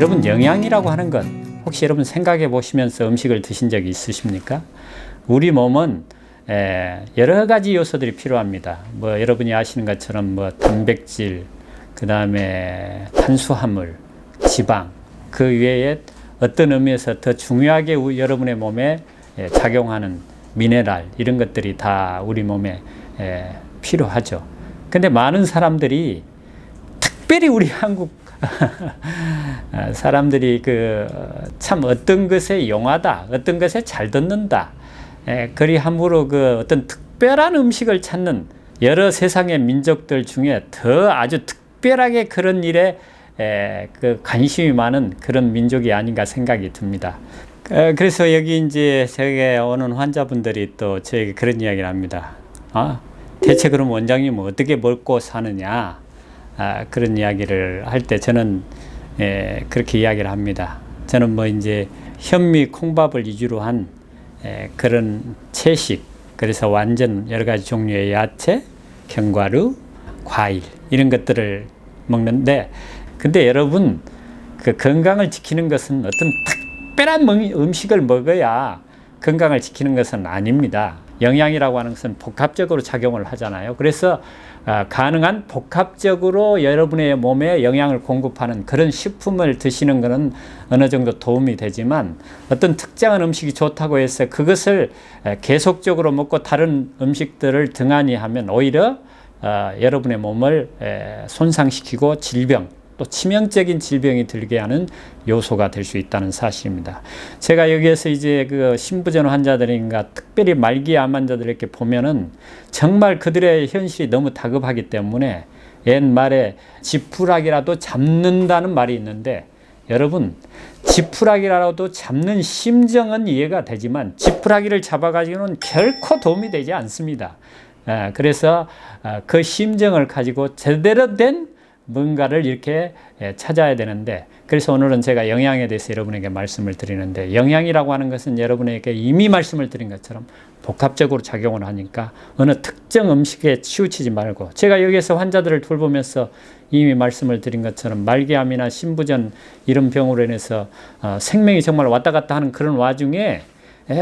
여러분, 영양이라고 하는 것 혹시 여러분 생각해 보시면서 음식을 드신 적이 있으십니까? 우리 몸은 여러 가지 요소들이 필요합니다. 뭐 여러분이 아시는 것처럼 뭐 단백질, 그 다음에 탄수화물, 지방, 그 외에 어떤 의미에서 더 중요하게 여러분의 몸에 작용하는 미네랄, 이런 것들이 다 우리 몸에 필요하죠. 근데 많은 사람들이, 특별히 우리 한국 사람들이 참 어떤 것에 용하다, 어떤 것에 잘 듣는다, 그리 함부로 어떤 특별한 음식을 찾는 여러 세상의 민족들 중에 더 아주 특별하게 그런 일에 관심이 많은 그런 민족이 아닌가 생각이 듭니다. 그래서 여기 이제 저에게 오는 환자분들이 또 저에게 그런 이야기를 합니다. 대체 그럼 원장님은 어떻게 먹고 사느냐? 그런 이야기를 할 때 저는 그렇게 이야기를 합니다. 저는 뭐 이제 현미 콩밥을 위주로 한 그런 채식, 그래서 완전 여러 가지 종류의 야채, 견과류, 과일, 이런 것들을 먹는데, 근데 여러분, 그 건강을 지키는 것은 어떤 특별한 음식을 먹어야 건강을 지키는 것은 아닙니다. 영양이라고 하는 것은 복합적으로 작용을 하잖아요. 그래서 가능한 복합적으로 여러분의 몸에 영양을 공급하는 그런 식품을 드시는 것은 어느 정도 도움이 되지만, 어떤 특정한 음식이 좋다고 해서 그것을 계속적으로 먹고 다른 음식들을 등한히 하면 오히려 여러분의 몸을 손상시키고 질병, 또 치명적인 질병이 들게 하는 요소가 될 수 있다는 사실입니다. 제가 여기에서 이제 신부전 환자들인가 특별히 말기암 환자들 이렇게 보면은 정말 그들의 현실이 너무 다급하기 때문에 옛말에 지푸라기라도 잡는다는 말이 있는데, 여러분, 지푸라기라도 잡는 심정은 이해가 되지만 지푸라기를 잡아가지고는 결코 도움이 되지 않습니다. 그래서 그 심정을 가지고 제대로 된 뭔가를 이렇게 찾아야 되는데, 그래서 오늘은 제가 영양에 대해서 여러분에게 말씀을 드리는데, 영양이라고 하는 것은 여러분에게 이미 말씀을 드린 것처럼 복합적으로 작용을 하니까 어느 특정 음식에 치우치지 말고, 제가 여기에서 환자들을 돌보면서 이미 말씀을 드린 것처럼 말기암이나 신부전 이런 병으로 인해서 생명이 정말 왔다 갔다 하는 그런 와중에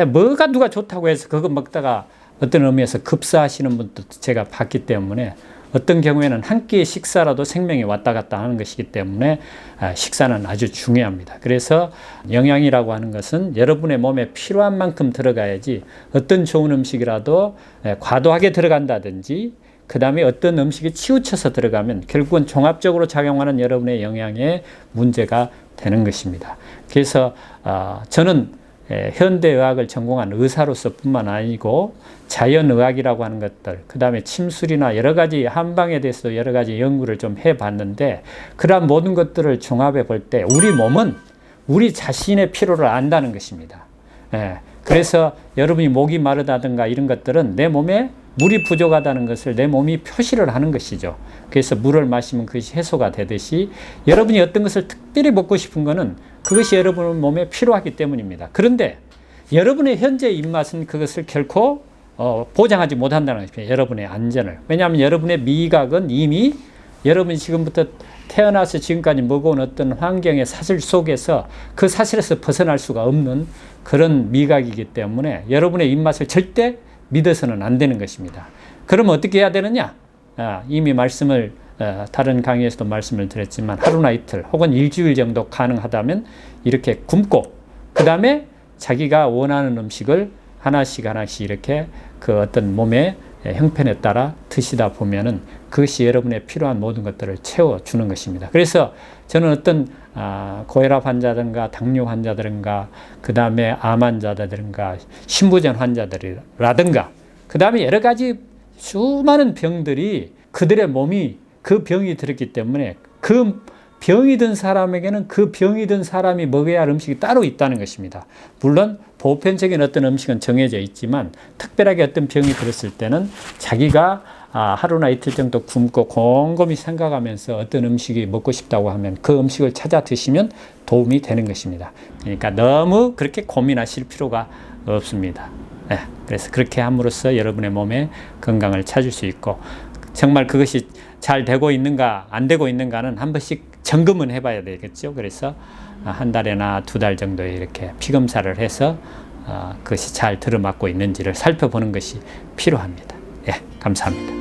뭐가 누가 좋다고 해서 그거 먹다가 어떤 의미에서 급사하시는 분도 제가 봤기 때문에, 어떤 경우에는 한 끼의 식사라도 생명이 왔다 갔다 하는 것이기 때문에 식사는 아주 중요합니다. 그래서 영양이라고 하는 것은 여러분의 몸에 필요한 만큼 들어가야지, 어떤 좋은 음식이라도 과도하게 들어간다든지, 그 다음에 어떤 음식이 치우쳐서 들어가면 결국은 종합적으로 작용하는 여러분의 영양에 문제가 되는 것입니다. 그래서 저는 현대의학을 전공한 의사로서 뿐만 아니고 자연의학이라고 하는 것들, 그 다음에 침술이나 여러 가지 한방에 대해서도 여러 가지 연구를 좀 해봤는데, 그러한 모든 것들을 종합해 볼 때 우리 몸은 우리 자신의 필요를 안다는 것입니다. 그래서 여러분이 목이 마르다든가 이런 것들은 내 몸에 물이 부족하다는 것을 내 몸이 표시를 하는 것이죠. 그래서 물을 마시면 그것이 해소가 되듯이, 여러분이 어떤 것을 특별히 먹고 싶은 것은 그것이 여러분 몸에 필요하기 때문입니다. 그런데 여러분의 현재 입맛은 그것을 결코 보장하지 못한다는 것입니다. 여러분의 안전을. 왜냐하면 여러분의 미각은 이미 여러분이 지금부터 태어나서 지금까지 먹어온 어떤 환경의 사슬 속에서 그 사슬에서 벗어날 수가 없는 그런 미각이기 때문에 여러분의 입맛을 절대 믿어서는 안 되는 것입니다. 그러면 어떻게 해야 되느냐? 이미 말씀을 다른 강의에서도 말씀을 드렸지만, 하루나 이틀 혹은 일주일 정도 가능하다면 이렇게 굶고, 그 다음에 자기가 원하는 음식을 하나씩 이렇게 그 어떤 몸의 형편에 따라 드시다 보면은 그것이 여러분의 필요한 모든 것들을 채워주는 것입니다. 그래서 저는 어떤 고혈압 환자든가 당뇨 환자들인가, 그 다음에 암 환자들인가, 신부전 환자들이라든가, 그 다음에 여러 가지 수많은 병들이 그들의 몸이 그 병이 들었기 때문에 그 병이 든 사람에게는 그 병이 든 사람이 먹어야 할 음식이 따로 있다는 것입니다. 물론 보편적인 어떤 음식은 정해져 있지만, 특별하게 어떤 병이 들었을 때는 자기가 하루나 이틀 정도 굶고 곰곰이 생각하면서 어떤 음식이 먹고 싶다고 하면 그 음식을 찾아 드시면 도움이 되는 것입니다. 그러니까 너무 그렇게 고민하실 필요가 없습니다. 그래서 그렇게 함으로써 여러분의 몸의 건강을 찾을 수 있고, 정말 그것이 잘 되고 있는가 안 되고 있는가는 한 번씩 점검은 해봐야 되겠죠. 그래서 한 달이나 두 달 정도에 이렇게 피검사를 해서 그것이 잘 들어맞고 있는지를 살펴보는 것이 필요합니다. 예, 감사합니다.